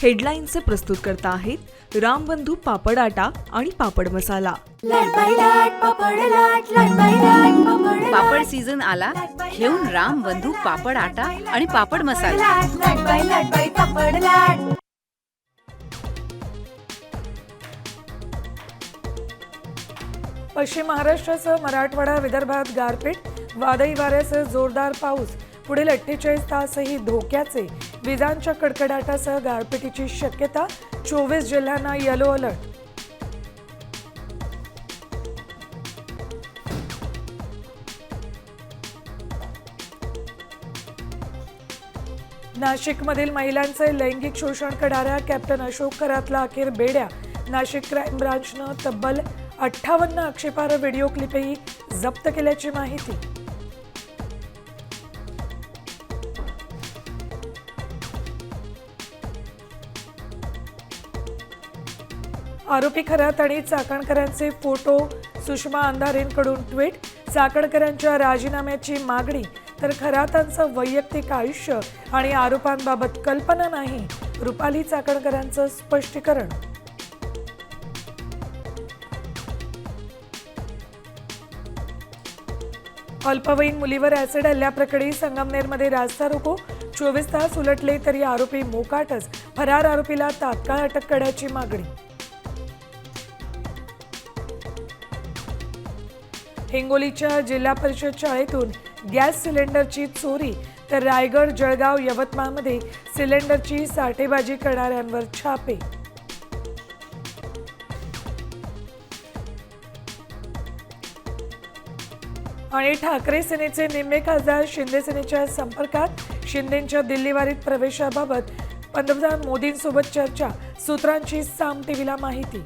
हेडलाईनचे प्रस्तुतकर्ता आहेत रामबंधू पापड आटा आणि पापड मसाला। पापड सीझन आला, घेऊन रामबंधू पापड आटा आणि पापड मसाला। पश्चिम महाराष्ट्रासह मराठवाडा विदर्भात गारपीट, वादळी वाऱ्यासह जोरदार पाऊस। पुढील 48 तासही धोक्याचे। विजांच्या कडकडाटासह गारपिटीची शक्यता। 24 जिल्ह्यांना येलो अलर्ट। नाशिकमधील महिलांचे लैंगिक शोषण करणाऱ्या कॅप्टन अशोक खरातला अखेर बेड्या। नाशिक क्राईम ब्रांचनं तब्बल 58 आक्षेपार्ह व्हिडिओ क्लिपही जप्त केल्याची माहिती। आरोपी खरात आणि चाकणकरांचे फोटो। सुषमा अंधारेंकडून ट्विट। चाकणकरांच्या राजीनाम्याची मागणी, तर खरातांचं वैयक्तिक आयुष्य आणि आरोपांबाबत कल्पना नाही। रुपाली चाकणकरांचं स्पष्टीकरण। अल्पवयीन मुलीवर ऍसिड हल्ल्याप्रकरणी संगमनेरमध्ये रास्ता रोको। 24 तास उलटले तरी आरोपी मोकाटच। फरार आरोपीला तात्काळ अटक करण्याची मागणी। हिंगोलीच्या जिल्हा परिषद शाळेतून गॅस सिलेंडरची चोरी, तर रायगड, जळगाव, यवतमाळमध्ये सिलेंडरची साठेबाजी करणाऱ्यांवर छापे। आणि ठाकरे सेनेचे निम्मे खासदार शिंदे सेनेच्या संपर्कात। शिंदेंच्या दिल्लीवारीत प्रवेशाबाबत पंतप्रधान मोदींसोबत चर्चा। सूत्रांची साम टीव्हीला माहिती।